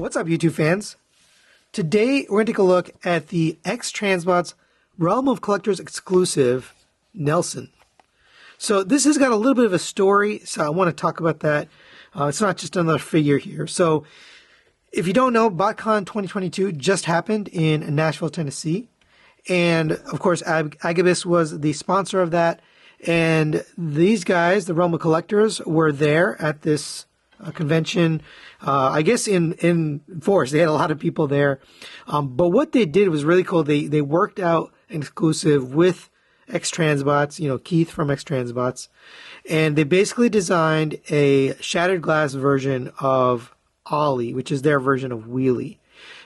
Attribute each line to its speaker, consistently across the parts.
Speaker 1: What's up, YouTube fans? Today we're going to take a look at the X-Transbots Realm of Collectors exclusive Nelson. So this has got a little bit of a story, so I want to talk about that. It's not just another figure here. So if you don't know, BotCon 2022 just happened in Nashville, Tennessee. And of course, Agabus was the sponsor of that. And these guys, the Realm of Collectors, were there at this convention, I guess in force. They had a lot of people there. But what they did was really cool. They worked out an exclusive with X-Transbots, you know, Keith from X-Transbots. And they basically designed a shattered glass version of Ollie, which is their version of Wheelie.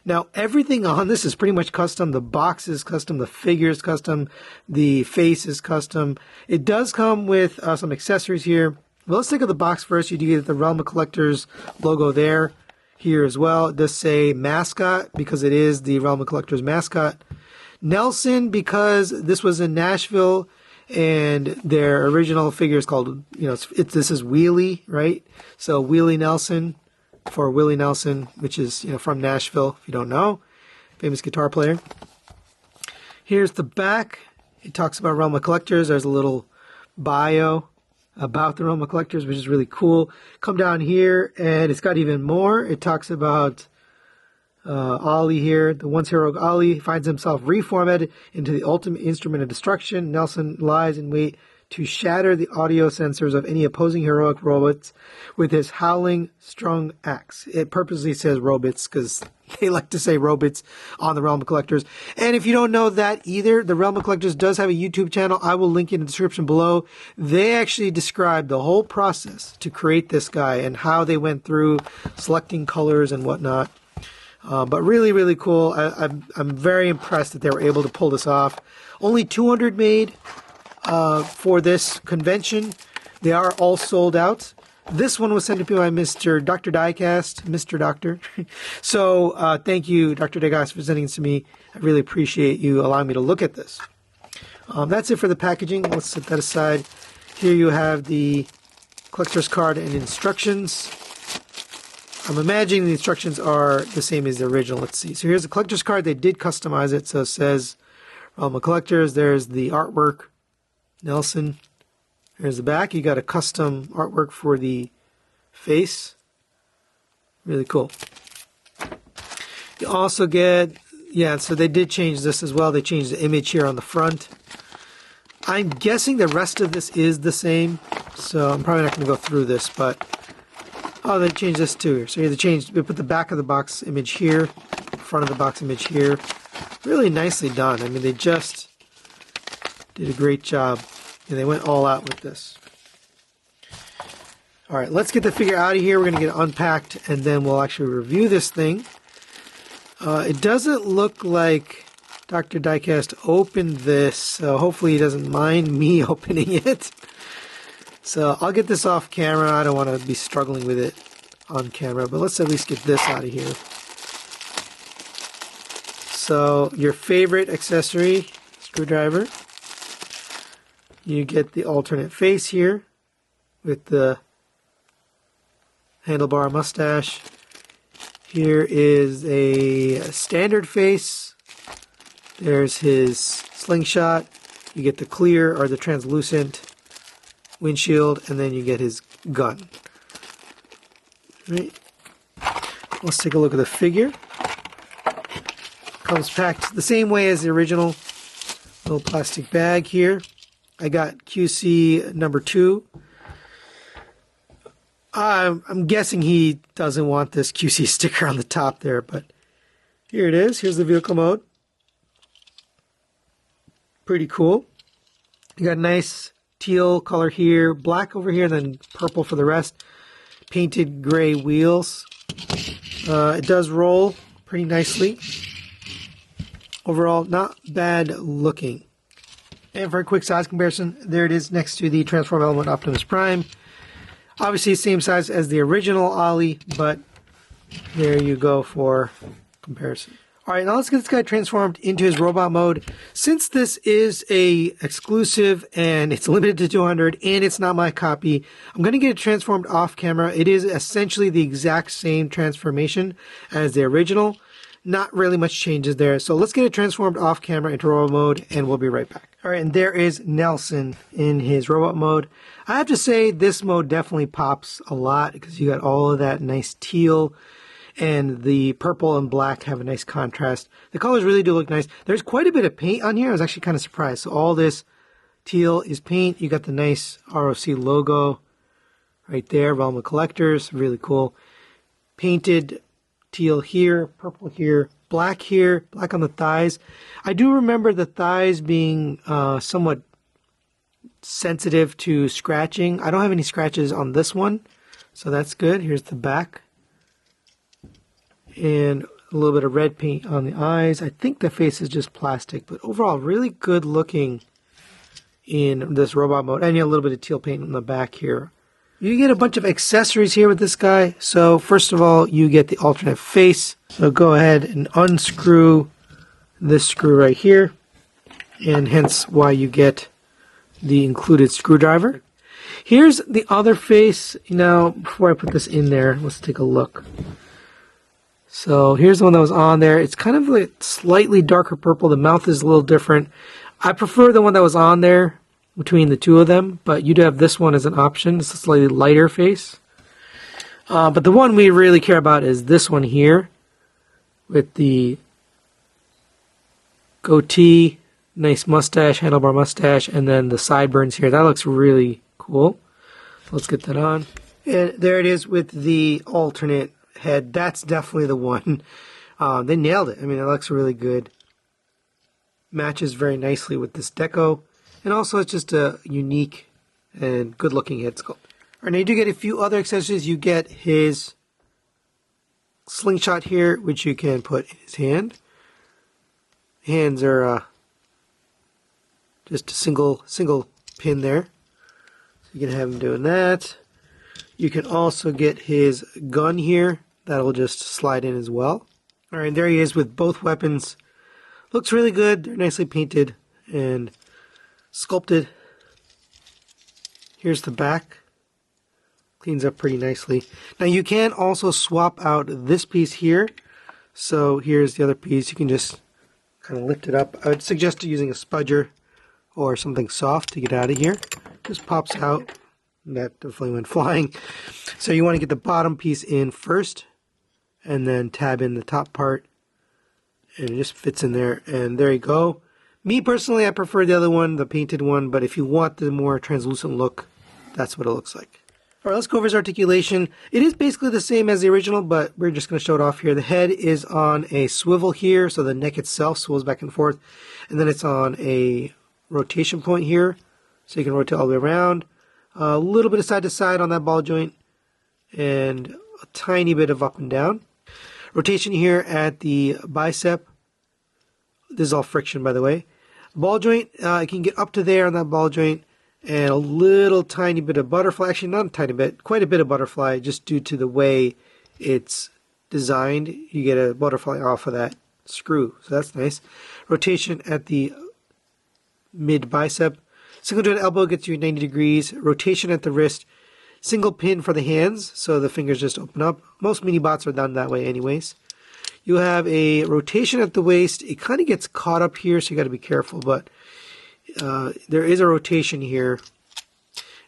Speaker 1: Now, everything on this is pretty much custom. The box is custom. The figure is custom. The face is custom. It does come with some accessories here. Well, let's take out the box first. You do get the Realm of Collectors logo there, here as well. It does say mascot because it is the Realm of Collectors mascot. Nelson, because this was in Nashville and their original figure is called, you know, this is Wheelie, right? So Wheelie Nelson for Willie Nelson, which is, you know, from Nashville, if you don't know, famous guitar player. Here's the back. It talks about Realm of Collectors. There's a little bio about the Realm of Collectors, which is really cool. Come down here, and it's got even more. It talks about Ollie here. The once heroic Ollie finds himself reformatted into the ultimate instrument of destruction. Nelson lies in wait to shatter the audio sensors of any opposing heroic robots with his howling strung axe. It purposely says robots because they like to say robots on the Realm of Collectors. And if you don't know that either, the Realm of Collectors does have a YouTube channel. I will link it in the description below. They actually describe the whole process to create this guy and how they went through selecting colors and whatnot. But really, really cool. I'm very impressed that they were able to pull this off. Only 200 made for this convention. They are all sold out. This one was sent to me by Mr. Dr. Diecast, Mr. Doctor. So thank you, Dr. Diecast, for sending it to me. I really appreciate you allowing me to look at this. That's it for the packaging. Let's set that aside. Here you have the collector's card and instructions. I'm imagining the instructions are the same as the original. Let's see. So here's the collector's card. They did customize it. So it says Realm of Collectors. There's the artwork, Nelson. Here's the back. You got a custom artwork for the face. Really cool. You also get, yeah, so they did change this as well. They changed the image here on the front. I'm guessing the rest of this is the same. So I'm probably not going to go through this, but oh, they changed this too. So they put the back of the box image here, front of the box image here. Really nicely done. I mean, they just did a great job. And they went all out with this. All right, let's get the figure out of here. We're going to get it unpacked, and then we'll actually review this thing. It doesn't look like Dr. Diecast opened this, so hopefully he doesn't mind me opening it. So I'll get this off camera. I don't want to be struggling with it on camera, but let's at least get this out of here. So your favorite accessory, screwdriver. You get the alternate face here with the handlebar mustache. Here is a standard face. There's his slingshot. You get the clear or the translucent windshield, and then you get his gun. Right. Let's take a look at the figure. Comes packed the same way as the original. Little plastic bag here. I got QC number 2. I'm guessing he doesn't want this QC sticker on the top there, but here it is. Here's the vehicle mode. Pretty cool. You got a nice teal color here, black over here, then purple for the rest. Painted gray wheels. It does roll pretty nicely. Overall, not bad looking. And for a quick size comparison, there it is next to the Transform Element Optimus Prime. Obviously, same size as the original Ollie, but there you go for comparison. All right, now let's get this guy transformed into his robot mode. Since this is a exclusive and it's limited to 200 and it's not my copy, I'm going to get it transformed off camera. It is essentially the exact same transformation as the original. Not really much changes there. So let's get it transformed off camera into robot mode and we'll be right back. All right, and there is Nelson in his robot mode. I have to say this mode definitely pops a lot because you got all of that nice teal. And the purple and black have a nice contrast. The colors really do look nice. There's quite a bit of paint on here. I was actually kind of surprised. So all this teal is paint. You got the nice ROC logo right there. Realm of Collectors. Really cool. Painted teal here, purple here, black on the thighs. I do remember the thighs being somewhat sensitive to scratching. I don't have any scratches on this one. So that's good. Here's the back. And a little bit of red paint on the eyes. I think the face is just plastic, but overall really good looking in this robot mode. And you have a little bit of teal paint on the back here. You get a bunch of accessories here with this guy. So first of all, you get the alternate face. So go ahead and unscrew this screw right here, and hence why you get the included screwdriver. Here's the other face. Now, before I put this in there, let's take a look. So here's the one that was on there. It's kind of like slightly darker purple. The mouth is a little different. I prefer the one that was on there between the two of them, but you do have this one as an option. It's a slightly lighter face. But the one we really care about is this one here with the goatee, nice mustache, handlebar mustache, and then the sideburns here. That looks really cool. Let's get that on. And there it is with the alternate head. That's definitely the one. They nailed it. I mean, it looks really good. Matches very nicely with this deco. And also it's just a unique and good looking head sculpt. All right, now you do get a few other accessories. You get his slingshot here, which you can put in his hand. Hands are just a single pin there. So you can have him doing that. You can also get his gun here. That'll just slide in as well. All right, there he is with both weapons. Looks really good. They're nicely painted and sculpted. Here's the back. Cleans up pretty nicely. Now you can also swap out this piece here. So here's the other piece. You can just kind of lift it up. I would suggest using a spudger or something soft to get out of here. Just pops out. That definitely went flying. So you want to get the bottom piece in first and then tab in the top part, and it just fits in there, and there you go. Me personally, I prefer the other one, the painted one, but if you want the more translucent look, that's what it looks like. All right, let's go over his articulation. It is basically the same as the original, but we're just going to show it off here. The head is on a swivel here, so the neck itself swivels back and forth, and then it's on a rotation point here, so you can rotate all the way around. A little bit of side to side on that ball joint, and a tiny bit of up and down. Rotation here at the bicep. This is all friction, by the way. Ball joint, you can get up to there on that ball joint, and a little tiny bit of butterfly. Actually, not a tiny bit, quite a bit of butterfly, just due to the way it's designed. You get a butterfly off of that screw, so that's nice. Rotation at the mid bicep. Single joint elbow gets you 90 degrees. Rotation at the wrist. Single pin for the hands, so the fingers just open up. Most mini bots are done that way anyways. You have a rotation at the waist. It kind of gets caught up here, so you got to be careful, but there is a rotation here.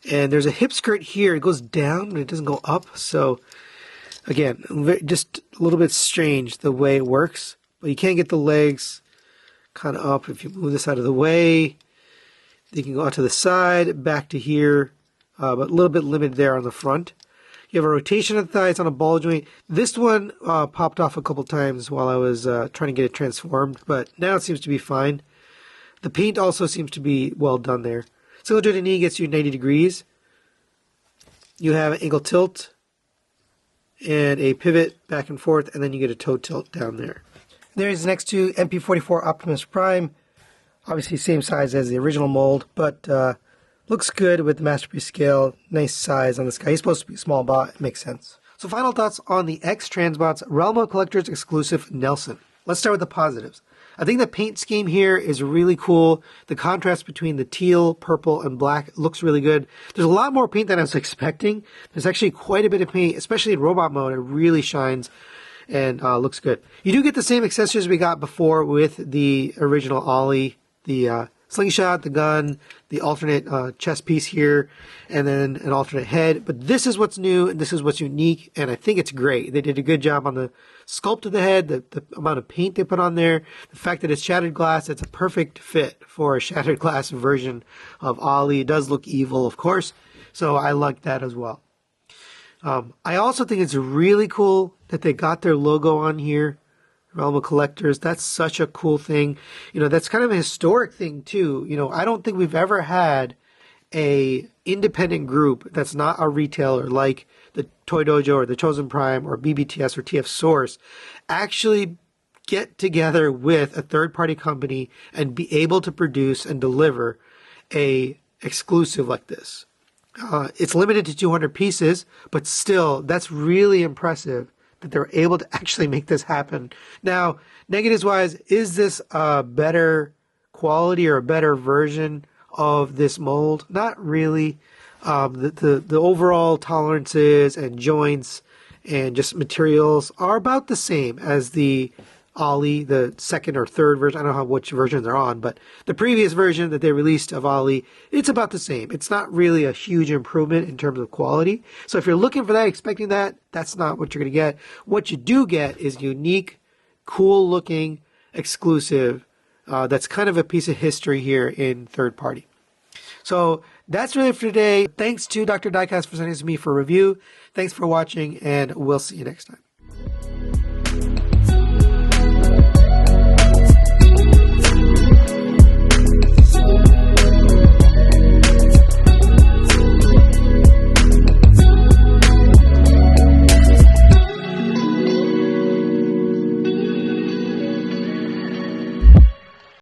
Speaker 1: And there's a hip skirt here. It goes down, but it doesn't go up. So, again, just a little bit strange the way it works. But you can get the legs kind of up if you move this out of the way. You can go out to the side, back to here. But a little bit limited there on the front. You have a rotation of the thighs on a ball joint. This one popped off a couple times while I was trying to get it transformed, but now it seems to be fine. The paint also seems to be well done there. Single jointed knee gets you 90 degrees. You have an ankle tilt and a pivot back and forth, and then you get a toe tilt down there. There's next to MP44 Optimus Prime. Obviously same size as the original mold, but looks good with the Masterpiece scale. Nice size on this guy. He's supposed to be a small bot. It makes sense. So final thoughts on the X-Transbots Realm of Collectors exclusive Nelson. Let's start with the positives. I think the paint scheme here is really cool. The contrast between the teal, purple, and black looks really good. There's a lot more paint than I was expecting. There's actually quite a bit of paint, especially in robot mode. It really shines and looks good. You do get the same accessories we got before with the original Ollie, the slingshot, the gun, the alternate chest piece here, and then an alternate head. But this is what's new, and this is what's unique, and I think it's great. They did a good job on the sculpt of the head, the amount of paint they put on there, the fact that it's shattered glass. It's a perfect fit for a shattered glass version of Ollie. It does look evil, of course, so I like that as well. I also think it's really cool that they got their logo on here. Realm of Collectors. That's such a cool thing. You know, that's kind of a historic thing too. You know, I don't think we've ever had a independent group that's not a retailer like the Toy Dojo or the Chosen Prime or BBTS or TF Source actually get together with a third-party company and be able to produce and deliver a exclusive like this. It's limited to 200 pieces, but still, that's really impressive that they were able to actually make this happen. Now, negatives-wise, is this a better quality or a better version of this mold? Not really. The overall tolerances and joints and just materials are about the same as the Ollie, the second or third version. I don't know which version they're on, but the previous version that they released of Ollie, it's about the same. It's not really a huge improvement in terms of quality. So if you're looking for that, expecting that, that's not what you're going to get. What you do get is unique, cool looking, exclusive. That's kind of a piece of history here in third party. So that's really it for today. Thanks to Dr. Diecast for sending this to me for review. Thanks for watching, and we'll see you next time.